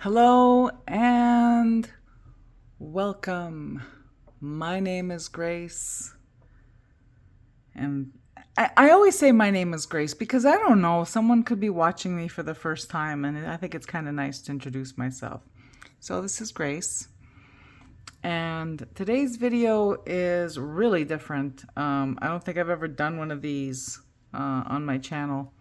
Hello and welcome. My name is Grace. And I always say my name is Grace because I don't know, someone could be watching me for the first time, and I think it's kind of nice to introduce myself. So, this is Grace. And today's video is really different. I don't think I've ever done one of these on my channel.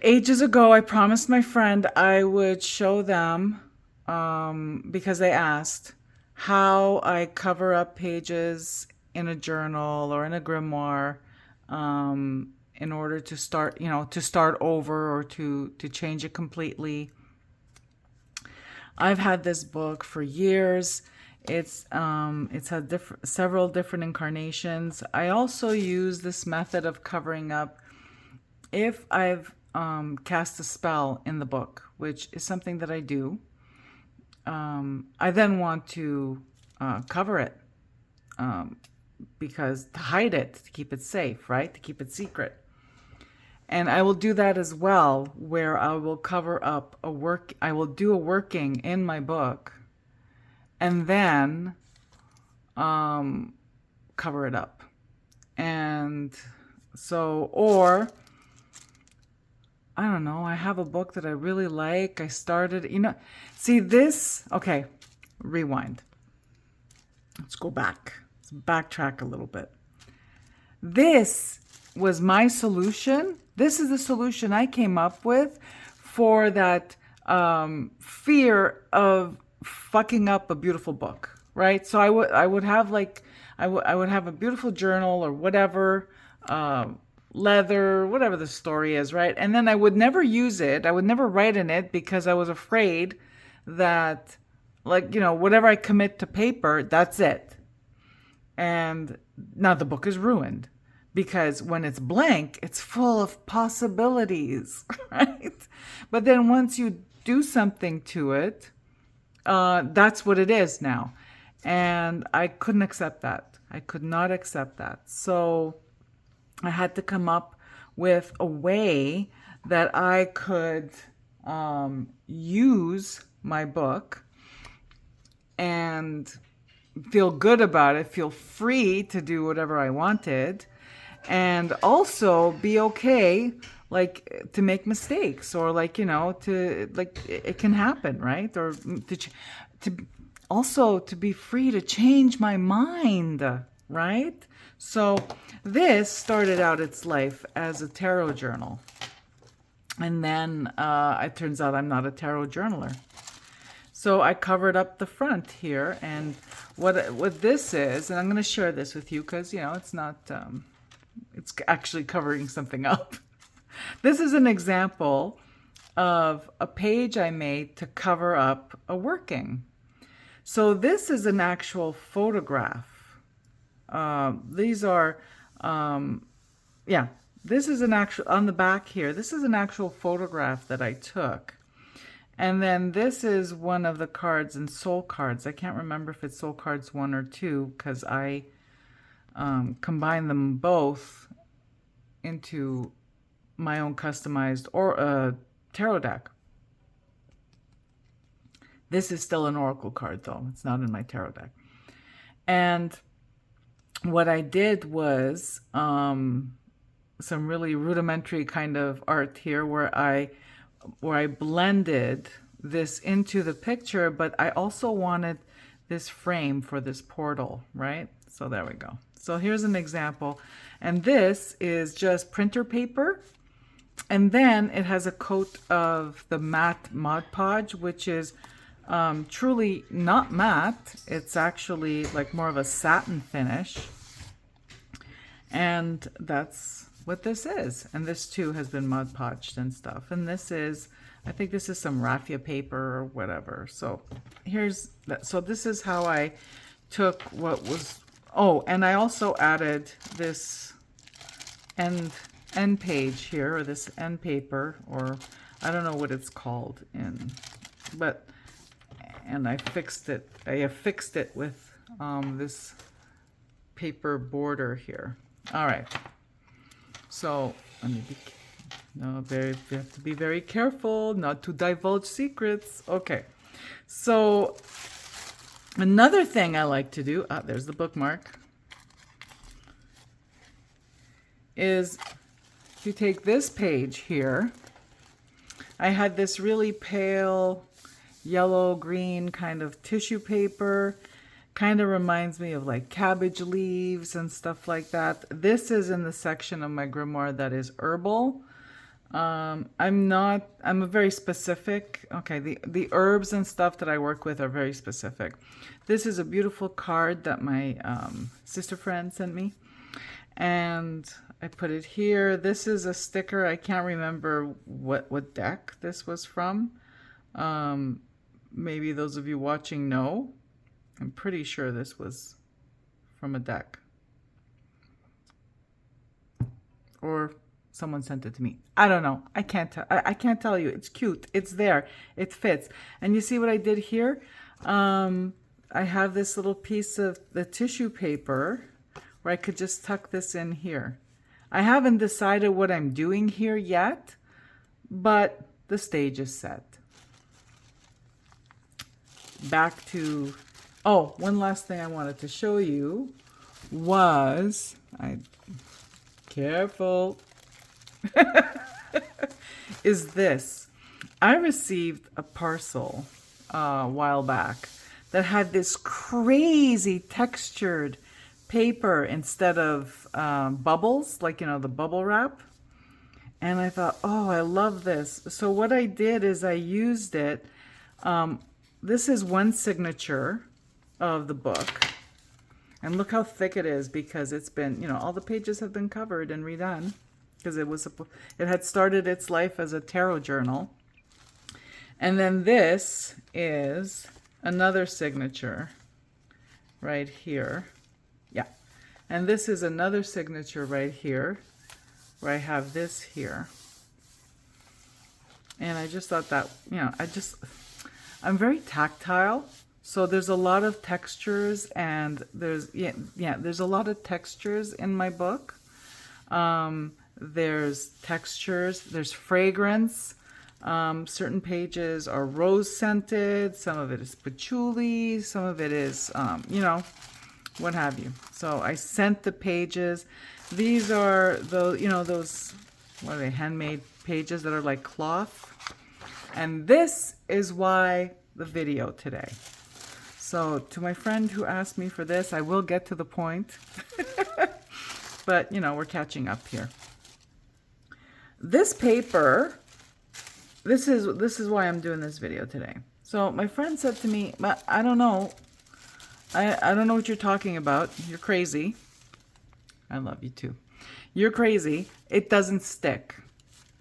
Ages ago, I promised my friend I would show them, because they asked, how I cover up pages in a journal or in a grimoire, in order to start, to start over or to change it completely. I've had this book for years. It's had several different incarnations. I also use this method of covering up if I've cast a spell in the book, which is something that I do. I then want to cover it, because to hide it, to keep it safe, right? To keep it secret. And I will do that as well, where I will cover up I will do a working in my book and then cover it up. And so, or I don't know, I have a book that I really like. I started, see this, okay, rewind. Let's go back. Let's backtrack a little bit. This was my solution. This is the solution I came up with for that fear of fucking up a beautiful book, right? So I would have I would have a beautiful journal or whatever, leather, whatever the story is, right? And then I would never use it. I would never write in it because I was afraid that, whatever I commit to paper, that's it. And now the book is ruined because when it's blank, it's full of possibilities, right? But then once you do something to it, that's what it is now. And I couldn't accept that. I could not accept that. So I had to come up with a way that I could use my book and feel good about it, feel free to do whatever I wanted, and also be okay, to make mistakes, or it can happen, right? Or to also to be free to change my mind, right? So this started out its life as a tarot journal. And then it turns out I'm not a tarot journaler. So I covered up the front here, and what this is, and I'm going to share this with you because, it's not, it's actually covering something up. This is an example of a page I made to cover up a working. So this is an actual photograph. These are, this is an actual, on the back here, this is an actual photograph that I took. And then this is one of the cards in Soul Cards. I can't remember if it's Soul Cards 1 or 2 because I combined them both into my own customized tarot deck. This is still an oracle card though. It's not in my tarot deck. And what I did was some really rudimentary kind of art here where I blended this into the picture, but I also wanted this frame for this portal, right? So there we go. So here's an example. And this is just printer paper. And then it has a coat of the matte Mod Podge, which is truly not matte. It's actually like more of a satin finish. And that's what this is. And this too has been Mod Podged and stuff. And this is, I think this is some raffia paper or whatever. So here's that. So this is how I took what was, oh, and I also added this end page here, or this end paper, or I don't know what it's called and I fixed it. I affixed it with this paper border here. All right. So let me No, you have to be very careful not to divulge secrets. Okay. So another thing I like to do, there's the bookmark, is you take this page here. I had this really pale yellow green kind of tissue paper. Kind of reminds me of like cabbage leaves and stuff like that. This is in the section of my grimoire that is herbal. I'm a very specific. Okay, the herbs and stuff that I work with are very specific. This is a beautiful card that my sister friend sent me. And I put it here. This is a sticker. I can't remember what deck this was from. Maybe those of you watching know. I'm pretty sure this was from a deck. Or someone sent it to me. I don't know. I can't tell you. It's cute. It's there. It fits. And you see what I did here? I have this little piece of the tissue paper where I could just tuck this in here. I haven't decided what I'm doing here yet, but the stage is set. Back to, one last thing I wanted to show you was, careful, is this. I received a parcel a while back that had this crazy textured paper instead of bubbles, like, you know, the bubble wrap. And I thought, oh, I love this. So what I did is I used it. This is one signature of the book. And look how thick it is, because it's been, you know, all the pages have been covered and redone, because it had started its life as a tarot journal. And then this is another signature right here. Yeah. And this is another signature right here, where I have this here. And I just thought that, you know, I'm very tactile. So there's a lot of textures, and there's a lot of textures in my book. There's textures, there's fragrance. Certain pages are rose scented, some of it is patchouli, some of it is, you know, what have you. So I scent the pages. These are those, what are they, handmade pages that are like cloth. And this is why the video today. So to my friend who asked me for this, I will get to the point. But, you know, we're catching up here. This paper, this is why I'm doing this video today. So my friend said to me, but I don't know. I don't know what you're talking about. You're crazy. I love you too. You're crazy. It doesn't stick.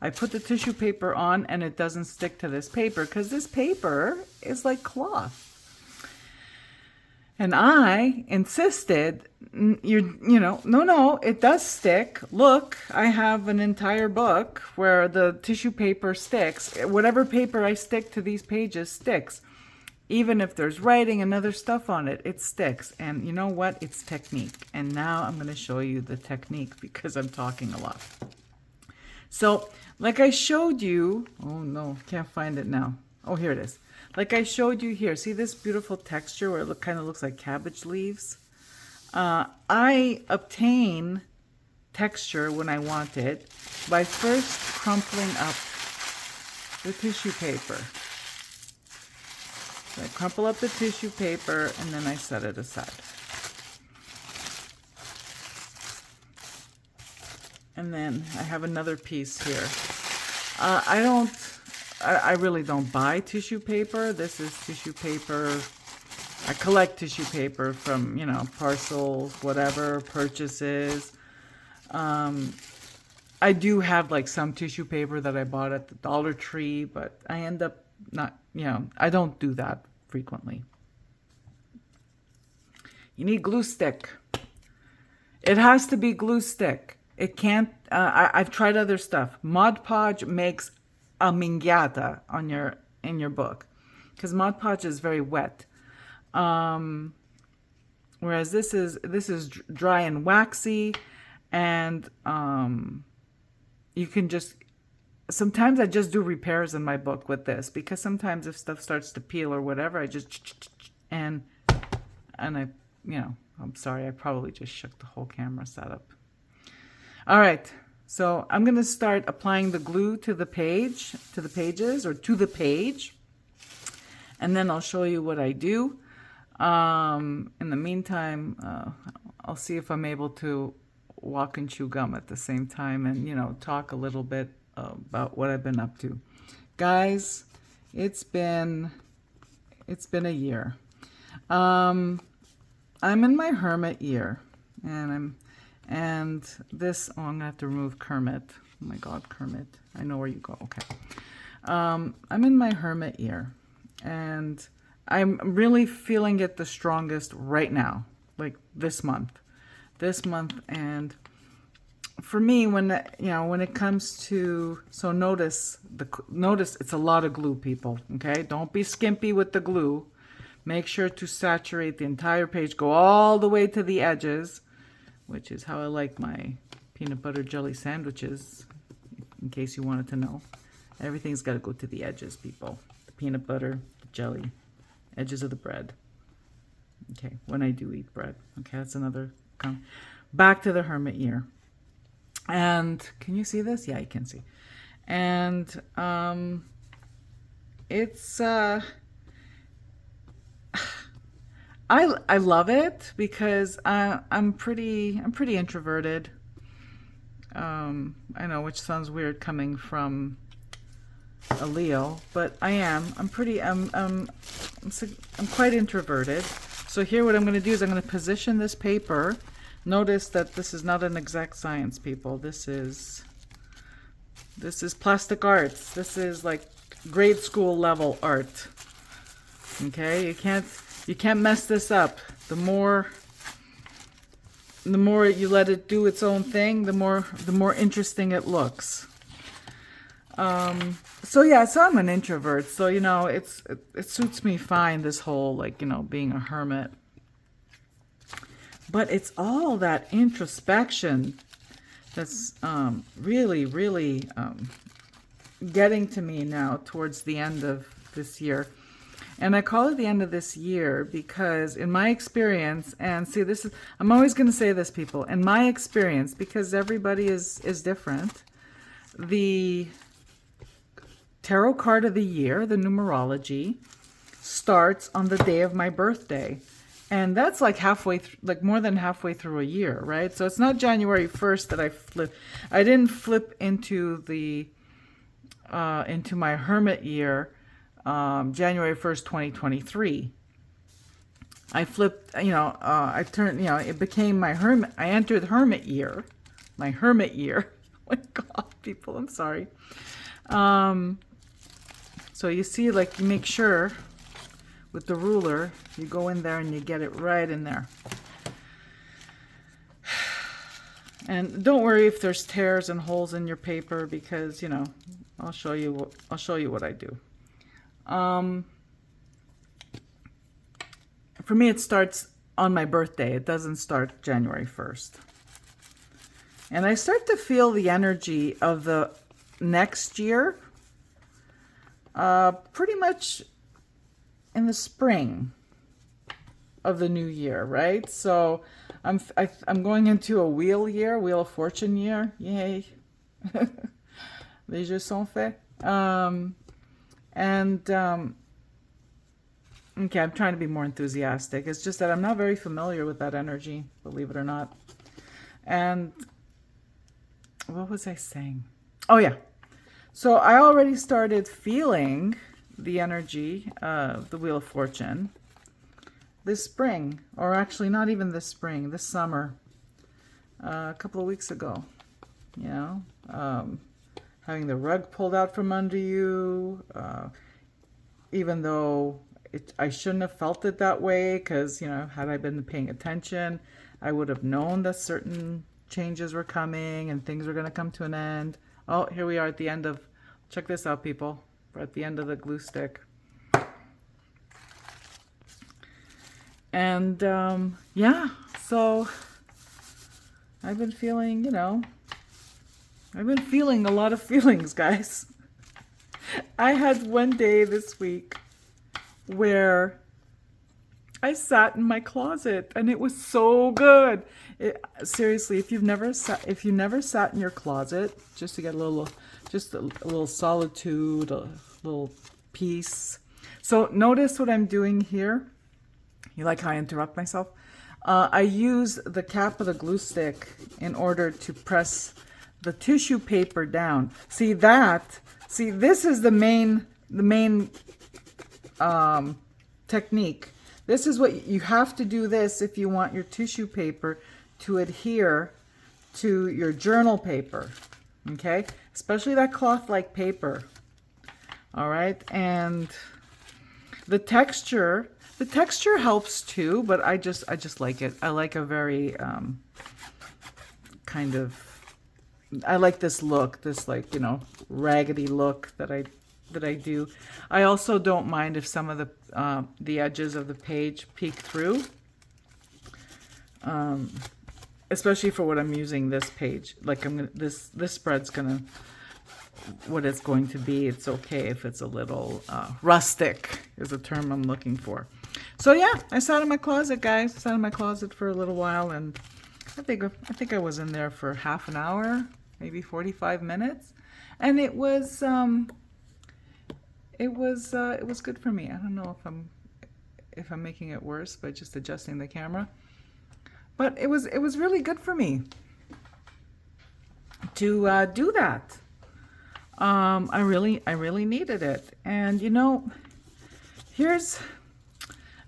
I put the tissue paper on and it doesn't stick to this paper, because this paper is like cloth. And I insisted, no, it does stick. Look, I have an entire book where the tissue paper sticks. Whatever paper I stick to these pages sticks. Even if there's writing and other stuff on it, it sticks. And you know what? It's technique. And now I'm going to show you the technique, because I'm talking a lot. So, like I showed you, oh no, can't find it now. Oh, here it is. Like I showed you here, see this beautiful texture where it kind of looks like cabbage leaves? I obtain texture when I want it by first crumpling up the tissue paper. So I crumple up the tissue paper and then I set it aside. And then I have another piece here. I really don't buy tissue paper. This is tissue paper. I collect tissue paper from, you know, parcels, whatever, purchases. I do have like some tissue paper that I bought at the Dollar Tree, but I end up not, you know, I don't do that frequently. You need glue stick. It has to be glue stick. It can't, I've tried other stuff. Mod Podge makes a mingyata in your book, because Mod Podge is very wet. Whereas this is dry and waxy, and you can just sometimes I just do repairs in my book with this, because sometimes if stuff starts to peel or whatever, I just and I, I'm sorry, I probably just shook the whole camera setup. All right, so I'm going to start applying the glue to the page, to the pages, or to the page, and then I'll show you what I do. In the meantime, I'll see if I'm able to walk and chew gum at the same time, and talk a little bit about what I've been up to. Guys, it's been a year. I'm in my hermit year, and this, oh, I'm gonna have to remove Kermit. Oh my God, Kermit, I know where you go. Okay. I'm in my hermit year, and I'm really feeling it the strongest right now, like this month. And for me, when it comes to, so notice it's a lot of glue, people. Okay, don't be skimpy with the glue. Make sure to saturate the entire page, go all the way to the edges, which is how I like my peanut butter jelly sandwiches, in case you wanted to know. Everything's got to go to the edges, people. The peanut butter, the jelly, edges of the bread. Okay, when I do eat bread. Okay, that's another comment. Back to the hermit year. And can you see this? Yeah, you can see. And it's I love it because I'm pretty introverted. I know, which sounds weird coming from a Leo, but I am. I'm quite introverted. So here, what I'm going to do is I'm going to position this paper. Notice that this is not an exact science, people. This is plastic arts. This is like grade school level art. Okay, you can't mess this up. The more you let it do its own thing, the more interesting it looks. So I'm an introvert. So it suits me fine, this whole being a hermit. But it's all that introspection that's really, really getting to me now towards the end of this year. And I call it the end of this year because in my experience, and see, I'm always going to say this, people, in my experience, because everybody is different, the tarot card of the year, the numerology, starts on the day of my birthday. And that's like more than halfway through a year, right? So it's not January 1st that I flip. I didn't flip into into my hermit year January 1st, 2023. I flipped, I turned, it became my hermit. I entered hermit year, my hermit year. Oh my God, people, I'm sorry. So you see, you make sure with the ruler, you go in there and you get it right in there. And don't worry if there's tears and holes in your paper, because I'll show you what I do. For me, it starts on my birthday. It doesn't start January 1st. And I start to feel the energy of the next year pretty much in the spring of the new year, right? So I'm going into a wheel of fortune year. Yay. Les jeux sont faits. Okay, I'm trying to be more enthusiastic. It's just that I'm not very familiar with that energy, believe it or not. And what was I saying? Oh yeah. So I already started feeling the energy of the Wheel of Fortune this spring, or actually not even this spring, this summer, a couple of weeks ago. Having the rug pulled out from under you, even though I shouldn't have felt it that way, because had I been paying attention, I would have known that certain changes were coming and things were going to come to an end. Oh, here we are at the end of, check this out, people. We're at the end of the glue stick. And so I've been feeling, I've been feeling a lot of feelings, guys. I had one day this week where I sat in my closet and it was so good. Seriously, if you never sat in your closet just to get just a little solitude, a little peace. So notice what I'm doing here. You like how I interrupt myself? I use the cap of the glue stick in order to press the tissue paper down. See, this is the main technique. This is what you have to do, this if you want your tissue paper to adhere to your journal paper, okay? Especially that cloth-like paper, all right? And the texture helps too, but I just like it. I like a very kind of, I like this look, this like, you know, raggedy look that I do. I also don't mind if some of the edges of the page peek through, especially for what I'm using this page. Like this spread's gonna, what it's going to be. It's okay if it's a little rustic is the term I'm looking for. So yeah, I sat in my closet, guys. I sat in my closet for a little while, and I think I was in there for half an hour, maybe 45 minutes, and it was good for me. I don't know if I'm making it worse by just adjusting the camera, but it was really good for me to do that. I really needed it, and you know,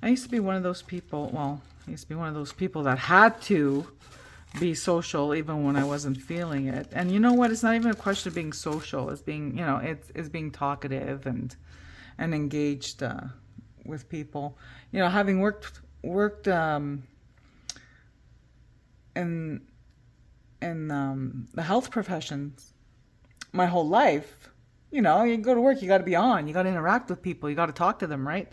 I used to be one of those people. Well, I used to be one of those people that had to be social even when I wasn't feeling it. And you know what? It's not even a question of being social. It's being, you know, it's being talkative and engaged with people. You know, having worked in the health professions my whole life. You know, you go to work, you got to be on, you got to interact with people, you got to talk to them, right?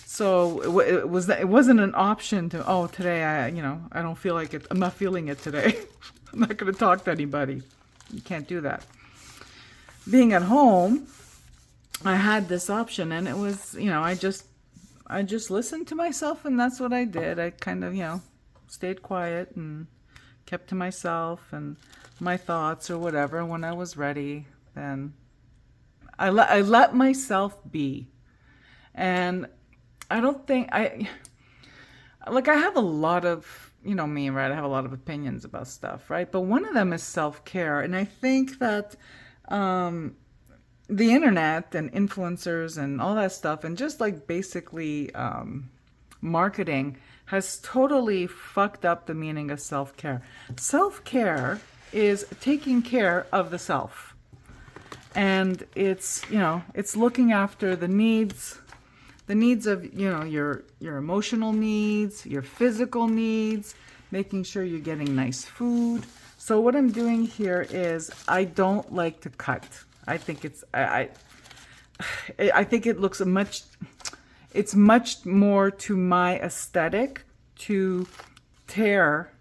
So it wasn't an option to, oh, today I don't feel like it. I'm not feeling it today. I'm not going to talk to anybody. You can't do that. Being at home, I had this option, and it was, you know, I just listened to myself, and that's what I did. I kind of, you know, stayed quiet and kept to myself and my thoughts or whatever. When I was ready, then I let myself be. And I don't think I have a lot of, you know me, right? I have a lot of opinions about stuff, right? But one of them is self-care. And I think that the internet and influencers and all that stuff, and just like basically marketing, has totally fucked up the meaning of self-care. Self-care is taking care of the self. And it's, you know, it's looking after the needs of, you know, your emotional needs, your physical needs, making sure you're getting nice food. So what I'm doing here is I don't like to cut. I think I think it looks it's much more to my aesthetic to tear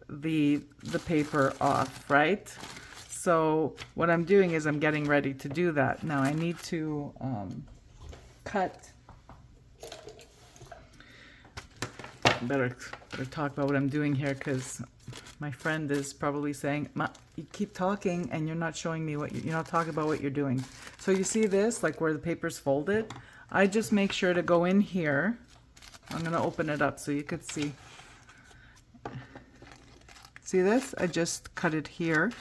the paper off, right? So what I'm doing is I'm getting ready to do that. Now I need to cut. Better talk about what I'm doing here, because my friend is probably saying, you keep talking and you're not showing me you're not talking about what you're doing. So you see this, like where the paper's folded? I just make sure to go in here. I'm going to open it up so you could see. See this? I just cut it here.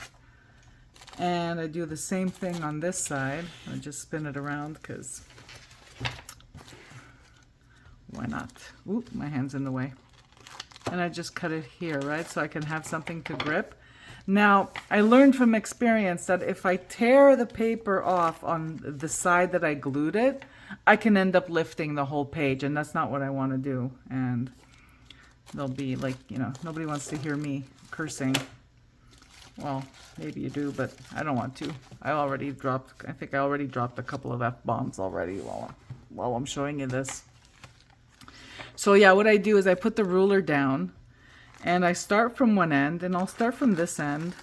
And I do the same thing on this side. I just spin it around because why not? Oop, my hand's in the way. And I just cut it here, right? So I can have something to grip. Now, I learned from experience that if I tear the paper off on the side that I glued it, I can end up lifting the whole page, and that's not what I want to do. And they'll be like, you know, nobody wants to hear me cursing. Well, maybe you do, but I don't want to. I think I already dropped a couple of F-bombs already while I'm showing you this. So yeah, what I do is I put the ruler down and I start from one end, and I'll start from this end.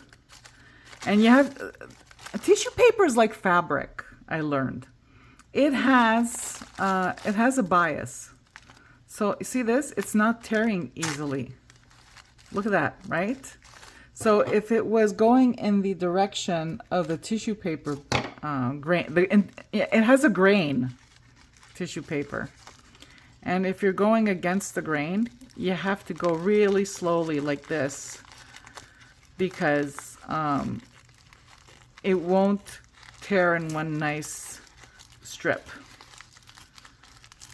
And you have tissue paper is like fabric. I learned it has a bias. So you see this? It's not tearing easily. Look at that, right? So if it was going in the direction of the tissue paper grain, it has a grain, tissue paper. And if you're going against the grain, you have to go really slowly like this, because it won't tear in one nice strip.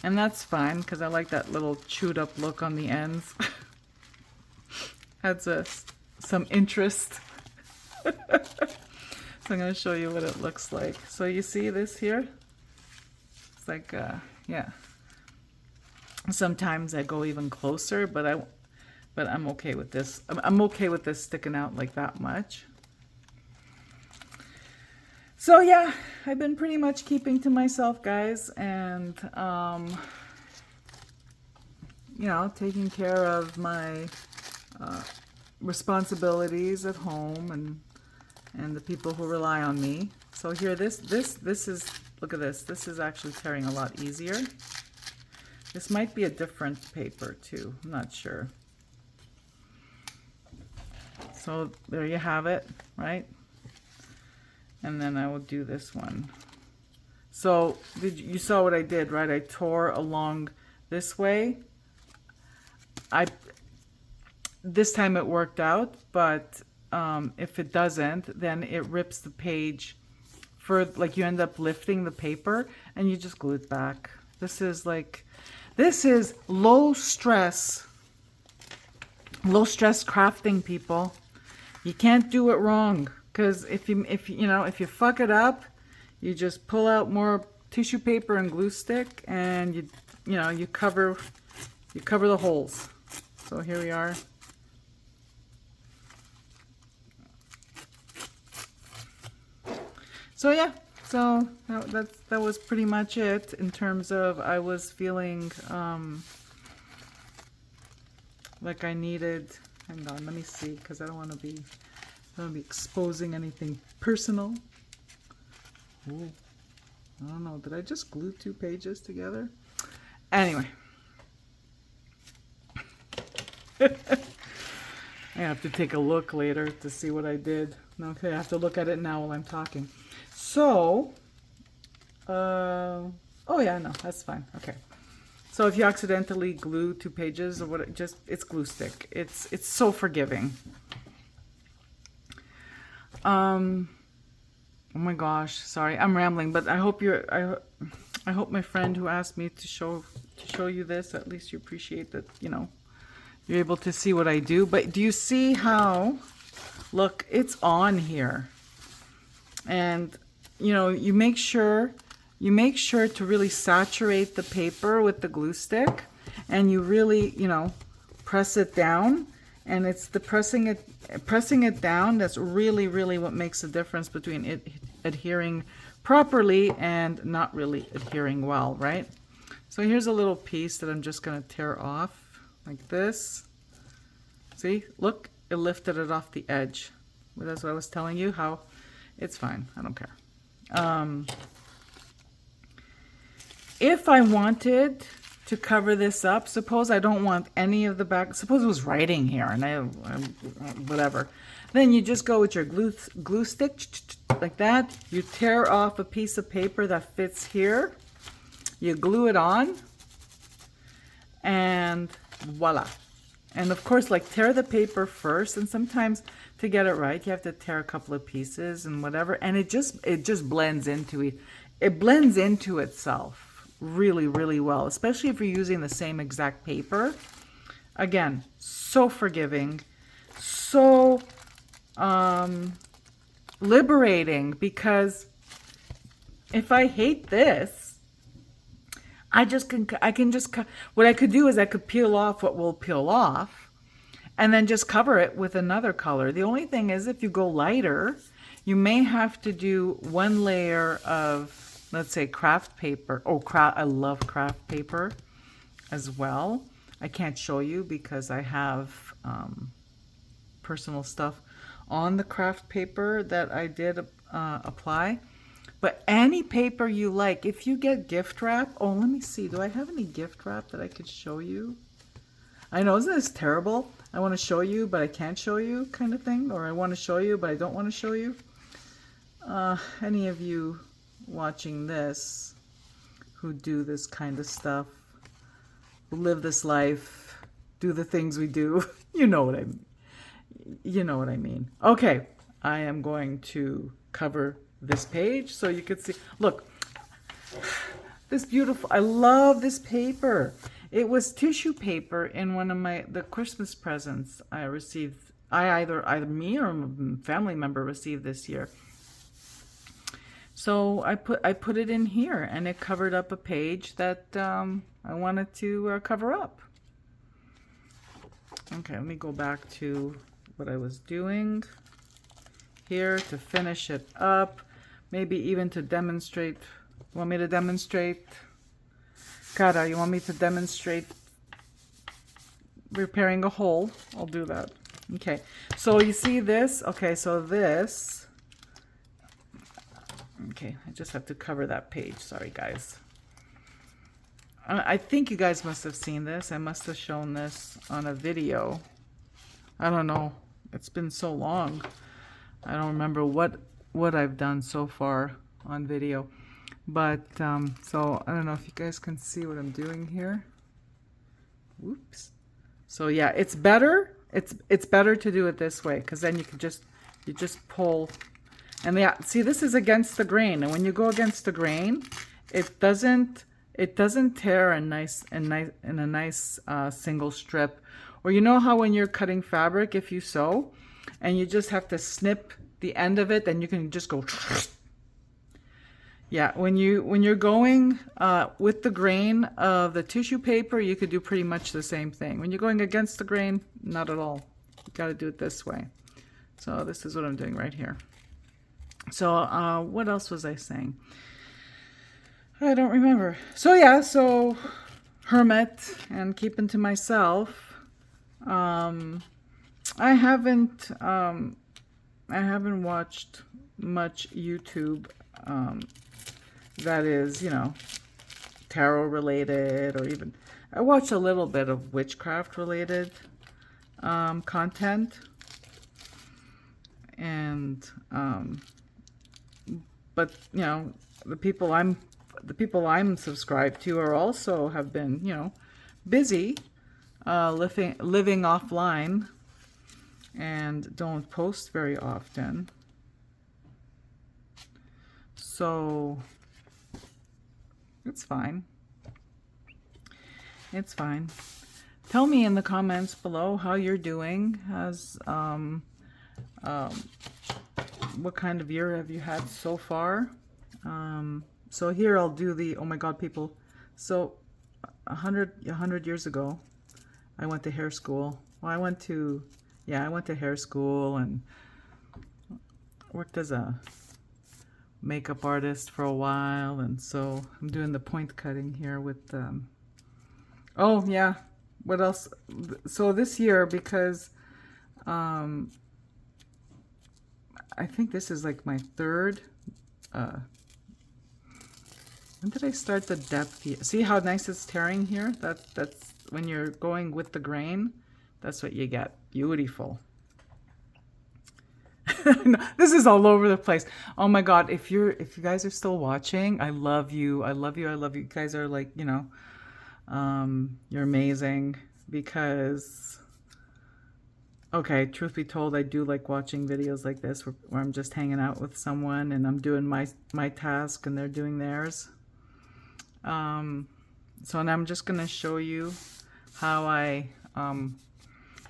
And that's fine, because I like that little chewed up look on the ends. Adds some interest. So I'm going to show you what it looks like. So you see this here? It's like, yeah. Sometimes I go even closer, but I'm okay with this. I'm okay with this sticking out like that much. So yeah, I've been pretty much keeping to myself, guys, and you know, taking care of my responsibilities at home and the people who rely on me. So here, this is, look at this. This is actually tearing a lot easier. This might be a different paper too. I'm not sure. So there you have it, right? And then I will do this one. So you saw what I did, right? I tore along this way. This time it worked out, but if it doesn't, then it rips the page for, like, you end up lifting the paper and you just glue it back. This is low stress crafting, people. You can't do it wrong. Because if you fuck it up, you just pull out more tissue paper and glue stick, and you cover the holes. So here we are. So yeah, so that was pretty much it in terms of, I was feeling like I needed. Hang on, let me see, because I don't want to be exposing anything personal. Ooh, I don't know. Did I just glue 2 pages together? Anyway. I have to take a look later to see what I did. Okay, I have to look at it now while I'm talking. So, oh yeah, no, that's fine. Okay. So if you accidentally glue 2 pages or what, it's glue stick. It's so forgiving. Oh my gosh, sorry, I'm rambling, but I hope I hope my friend who asked me to show you this, at least you appreciate that, you're able to see what I do. But do you see how, look, it's on here. And you make sure to really saturate the paper with the glue stick, and you really, press it down. And it's the pressing it down that's really, really what makes the difference between it adhering properly and not really adhering well, right? So here's a little piece that I'm just going to tear off like this. See, look, it lifted it off the edge. Well, that's what I was telling you, how it's fine. I don't care. If I wanted to cover this up, suppose I don't want any of the back, suppose it was writing here and I whatever, then you just go with your glue stick like that. You tear off a piece of paper that fits here, you glue it on, and voila. And of course, like, tear the paper first, and sometimes to get it right you have to tear a couple of pieces and whatever, and it just blends into it. It blends into itself really, really well, especially if you're using the same exact paper. Again, so forgiving, so liberating, because if I hate this, I can just what I could do is I could peel off what will peel off and then just cover it with another color. The only thing is, if you go lighter, you may have to do 1 layer of, let's say, craft paper. Oh, I love craft paper as well. I can't show you because I have personal stuff on the craft paper that I did apply. But any paper you like, if you get gift wrap, oh, let me see. Do I have any gift wrap that I could show you? I know, isn't this terrible? I want to show you, but I can't show you kind of thing. Or I want to show you, but I don't want to show you. Any of you watching this who do this kind of stuff, who live this life, do the things we do, you know what I mean. You know what I mean. Okay, I am going to cover this page so you can see. Look, this beautiful, I love this paper. It was tissue paper in one of the Christmas presents I received. Either me or a family member received this year. So I put it in here, and it covered up a page that I wanted to cover up. Okay, let me go back to what I was doing here to finish it up. Maybe even to demonstrate. You want me to demonstrate? Cara, you want me to demonstrate repairing a hole? I'll do that. Okay, so you see this? Okay, so this. Okay, I just have to cover that page. Sorry, guys. I think you guys must have seen this. I must have shown this on a video. I don't know. It's been so long. I don't remember what I've done so far on video. But, so I don't know if you guys can see what I'm doing here. Whoops. So yeah, it's better. It's better to do it this way, because then you just pull. And yeah, see, this is against the grain. And when you go against the grain, it doesn't tear in a nice single strip. Or you know how when you're cutting fabric, if you sew, and you just have to snip the end of it, then you can just go. Yeah, when you're going with the grain of the tissue paper, you could do pretty much the same thing. When you're going against the grain, not at all. You got to do it this way. So this is what I'm doing right here. So what else was I saying? I don't remember. So yeah, so hermit and keeping to myself. I haven't watched much YouTube that is, you know, tarot related, or even I watch a little bit of witchcraft related content, and but you know, the people I'm subscribed to are also have been, you know, busy living offline and don't post very often. So it's fine. It's fine. Tell me in the comments below how you're doing. What kind of year have you had so far? So here I'll do the, oh my God, people. So 100 years ago, I went to hair school. Well, I went to hair school and worked as a makeup artist for a while. And so I'm doing the point cutting here with, oh yeah, what else? So this year, because I think this is like my third, when did I start the depth? See how nice it's tearing here? That's when you're going with the grain, that's what you get. Beautiful. This is all over the place. Oh my God, if you guys are still watching, I love you. I love you. I love you. You guys are like, you know, you're amazing, because okay, truth be told, I do like watching videos like this where I'm just hanging out with someone and I'm doing my task and they're doing theirs. So now I'm just going to show you how I,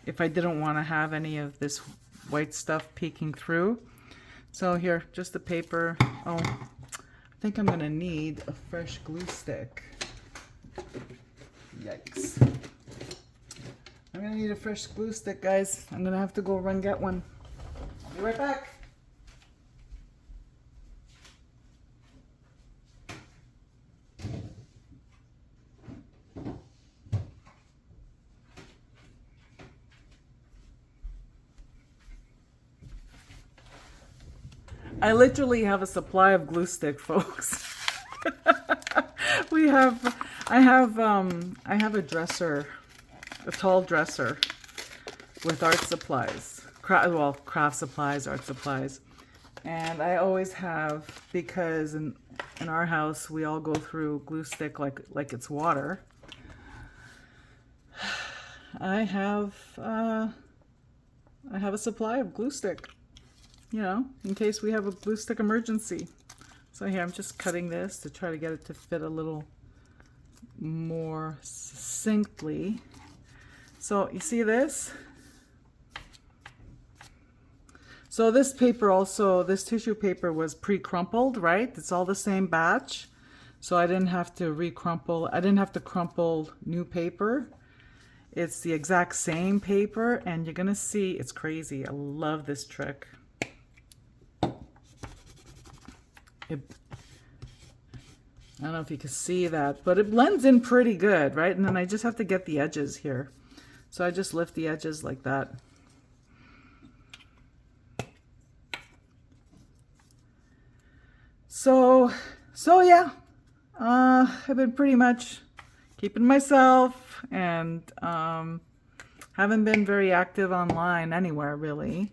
if I didn't want to have any of this white stuff peeking through. So here, just the paper. Oh, I think I'm going to need a fresh glue stick. Yikes. I'm going to need a fresh glue stick, guys. I'm going to have to go run get one. I'll be right back. I literally have a supply of glue stick, folks. I have a dresser, a tall dresser with art supplies, craft supplies, art supplies. And I always have, because in our house we all go through glue stick like it's water. I have a supply of glue stick, you know, in case we have a glue stick emergency. So here I'm just cutting this to try to get it to fit a little more succinctly. So you see this? So this paper also, this tissue paper was pre-crumpled, right? It's all the same batch. So I didn't have to re-crumple, I didn't have to crumple new paper. It's the exact same paper, and you're gonna see, it's crazy. I love this trick. I don't know if you can see that, but it blends in pretty good, right? And then I just have to get the edges here. So I just lift the edges like that. So yeah, I've been pretty much keeping myself, and haven't been very active online anywhere really.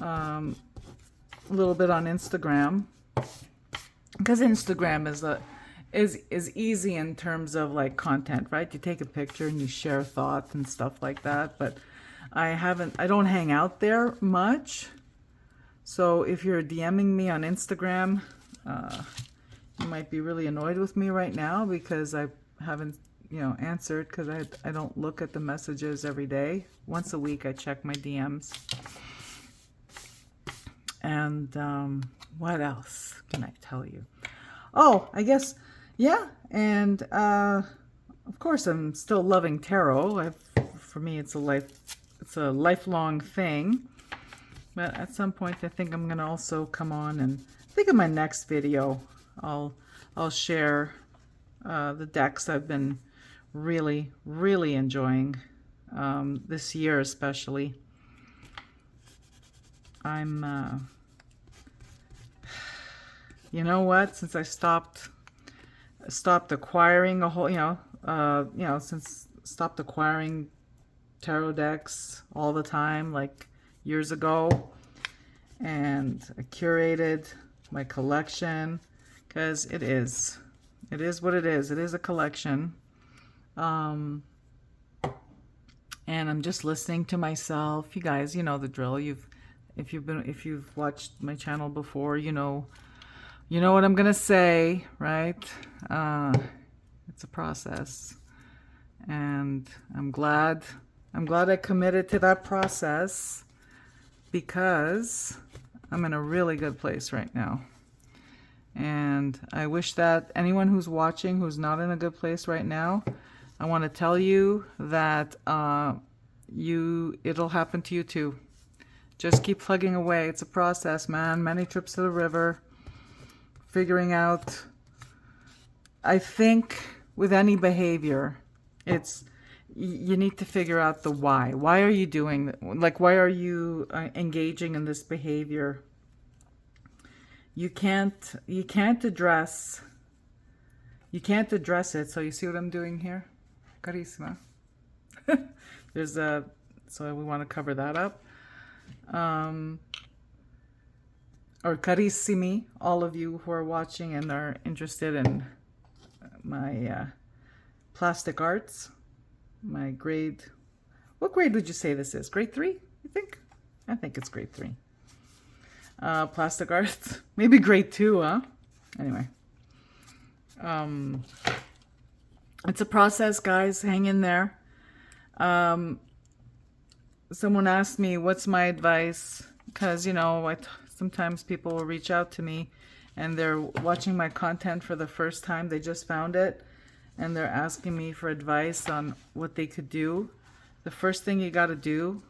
A little bit on Instagram, because Instagram is easy in terms of like content, right? You take a picture and you share thoughts and stuff like that. But I don't hang out there much. So if you're DMing me on Instagram, you might be really annoyed with me right now because I haven't, you know, answered, because I don't look at the messages every day. Once a week I check my DMs. And what else can I tell you? Oh, I guess, yeah. And of course I'm still loving tarot. For me it's a lifelong thing. But at some point I think I'm gonna also come on, and I think in my next video I'll share the decks I've been really enjoying this year especially. I'm you know what, since I stopped acquiring a whole, stopped acquiring tarot decks all the time, like years ago, and I curated my collection, because it is what it is. It is a collection. And I'm just listening to myself. You guys, you know the drill. If you've watched my channel before, you know what I'm gonna say, right? It's a process, and I'm glad I committed to that process, because I'm in a really good place right now. And I wish that anyone who's watching who's not in a good place right now, I want to tell you that it'll happen to you too. Just keep plugging away. It's a process, man. Many trips to the river, figuring out. I think with any behavior, you need to figure out the why. Why are you doing, like, why are you engaging in this behavior? You can't address it. So you see what I'm doing here? Carissima. So we want to cover that up. Or carissimi, all of you who are watching and are interested in my plastic arts, my grade. What grade would you say this is? Grade 3, you think? I think it's grade 3. Plastic arts, maybe grade 2, huh? Anyway, it's a process, guys. Hang in there. Someone asked me, what's my advice? Because, you know, sometimes people will reach out to me and they're watching my content for the first time. They just found it and they're asking me for advice on what they could do. The first thing you got to do,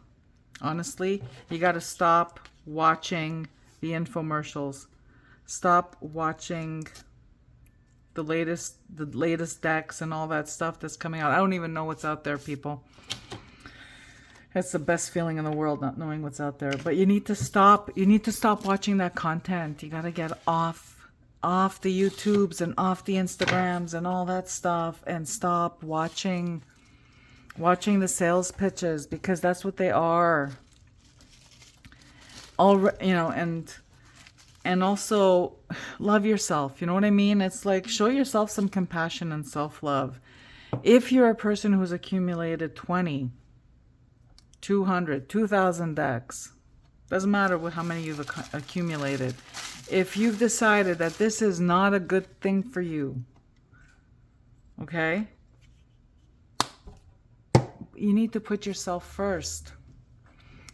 honestly, you got to stop watching the infomercials. Stop watching the latest decks and all that stuff that's coming out. I don't even know what's out there, people. It's the best feeling in the world, not knowing what's out there. But you need to stop. You need to stop watching that content. You got to get off the YouTubes and off the Instagrams and all that stuff, and stop watching the sales pitches, because that's what they are. And also love yourself. You know what I mean? It's like, show yourself some compassion and self-love. If you're a person who's accumulated 20, 200, 2,000 decks, doesn't matter how many you've accumulated. If you've decided that this is not a good thing for you, okay? You need to put yourself first.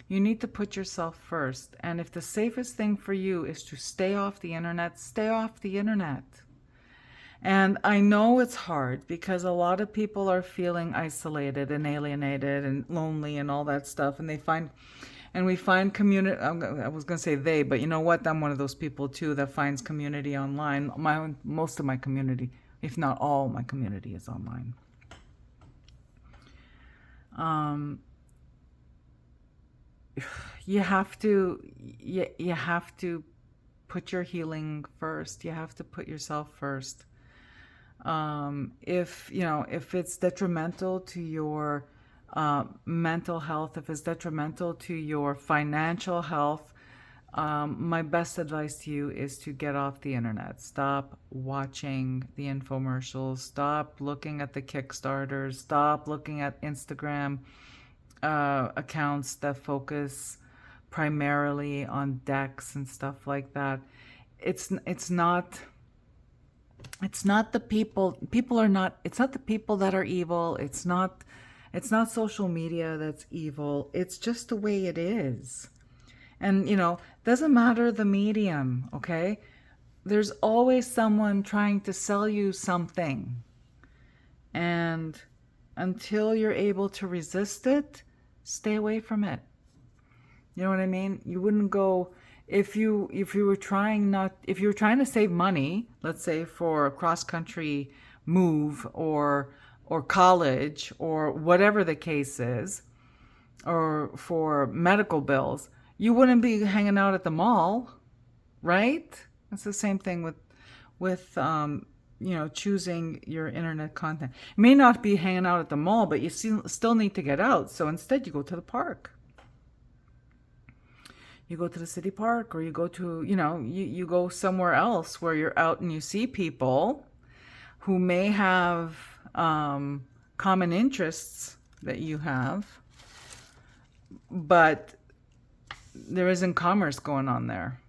You need to put yourself first. And if the safest thing for you is to stay off the internet, stay off the internet. And I know it's hard because a lot of people are feeling isolated and alienated and lonely and all that stuff. And we find community. I was going to say they, but you know what? I'm one of those people too that finds community online. Most of my community, if not all my community, is online. You have to put your healing first. You have to put yourself first. If it's detrimental to your mental health, if it's detrimental to your financial health, my best advice to you is to get off the internet. Stop watching the infomercials. Stop looking at the Kickstarters. Stop looking at Instagram accounts that focus primarily on decks and stuff like that. It's not the people it's not the people that are evil. It's not social media that's evil. It's just the way it is. And doesn't matter the medium, okay? There's always someone trying to sell you something. And until you're able to resist it, stay away from it. You know what I mean? You wouldn't go if you were trying to save money, let's say for a cross-country move or college or whatever the case is, or for medical bills, you wouldn't be hanging out at the mall, right? It's the same thing with choosing your internet content. You may not be hanging out at the mall, but you still need to get out. So instead you go to the park. You go to the city park, or you go to, you go somewhere else where you're out and you see people who may have common interests that you have, but there isn't commerce going on there.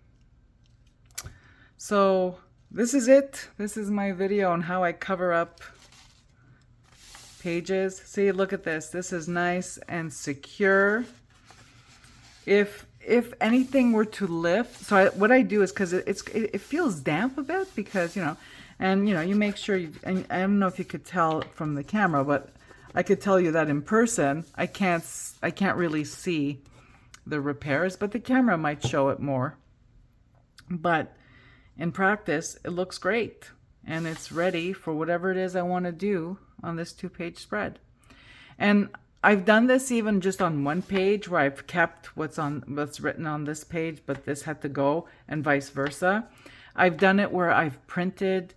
So this is it. This is my video on how I cover up pages. See, look at this. This is nice and secure. If anything were to lift, what I do is, because it feels damp a bit, because you make sure and I don't know if you could tell from the camera, but I could tell you that in person I can't really see the repairs, but the camera might show it more. But in practice, it looks great, and it's ready for whatever it is I want to do on this 2-page spread. And I've done this even just on one page, where I've kept what's written on this page, but this had to go, and vice versa. I've done it where I've printed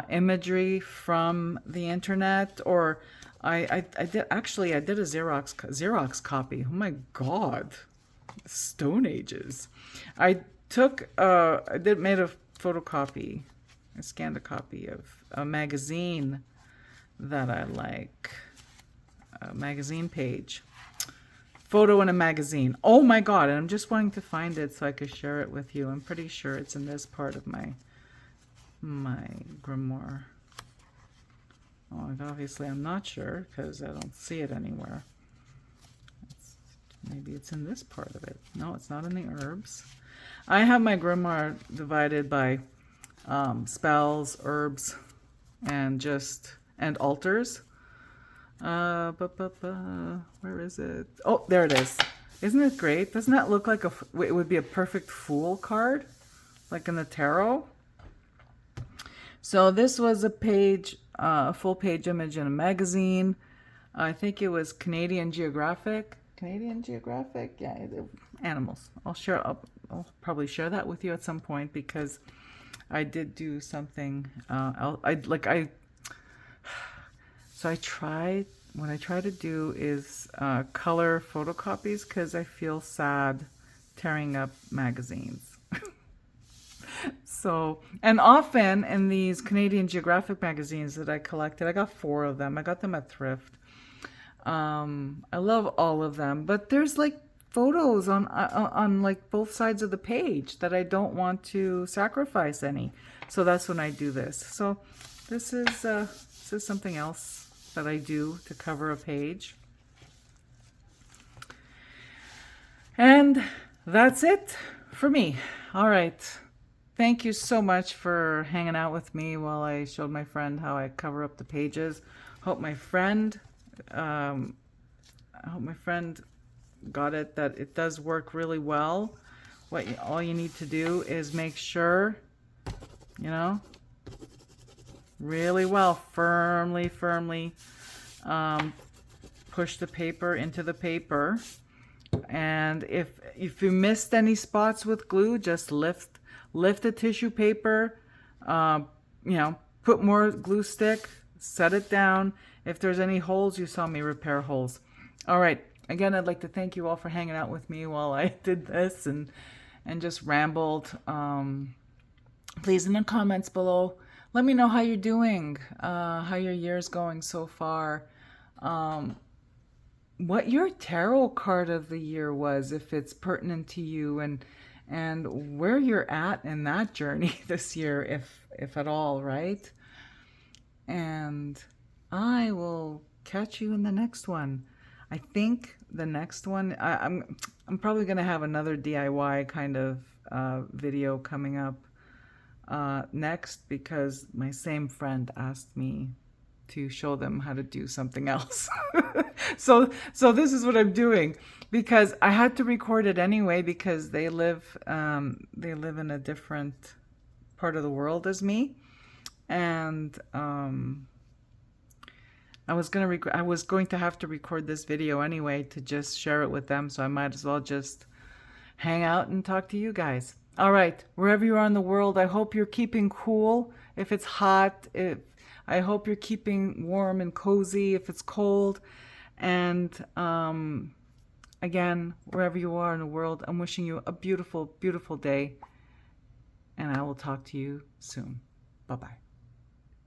imagery from the internet, or I did a Xerox copy. Oh my God, Stone Ages. I made a photocopy. I scanned a copy of a magazine that I like. A magazine page. Photo in a magazine. Oh my God, and I'm just wanting to find it so I could share it with you. I'm pretty sure it's in this part of my grimoire. Oh, obviously I'm not sure because I don't see it anywhere. Maybe it's in this part of it. No, it's not in the herbs. I have my grimoire divided by spells, herbs, and altars. Where is it? Oh, there it is. Isn't it great? Doesn't that look like it would be a perfect Fool card, like in the tarot? So this was a full page image in a magazine. I think it was Canadian Geographic Canadian Geographic. Yeah, animals. I'll probably share that with you at some point because I did do something. So I tried. What I try to do is color photocopies because I feel sad tearing up magazines. So, and often in these Canadian Geographic magazines that I collected, I got 4 of them. I got them at Thrift. I love all of them, but there's like photos on like both sides of the page that I don't want to sacrifice any. So that's when I do this. So this is something else that I do to cover a page. And that's it for me. All right. Thank you so much for hanging out with me while I showed my friend how I cover up the pages. Hope my friend got it, that it does work really well. All you need to do is make sure, really well, firmly push the paper into the paper. And if you missed any spots with glue, just lift the tissue paper, put more glue stick, set it down. If there's any holes, you saw me repair holes. All right. Again, I'd like to thank you all for hanging out with me while I did this and just rambled. Please, in the comments below, let me know how you're doing, how your year's going so far, what your tarot card of the year was, if it's pertinent to you, and where you're at in that journey this year, if at all, right? And I will catch you in the next one. I think the next one, I'm probably going to have another DIY kind of video coming up next, because my same friend asked me to show them how to do something else. So this is what I'm doing, because I had to record it anyway, because they live in a different part of the world as me, and I was going to have to record this video anyway to just share it with them, so I might as well just hang out and talk to you guys. All right, wherever you are in the world, I hope you're keeping cool. If it's hot, I hope you're keeping warm and cozy if it's cold. And again, wherever you are in the world, I'm wishing you a beautiful, beautiful day. And I will talk to you soon. Bye-bye.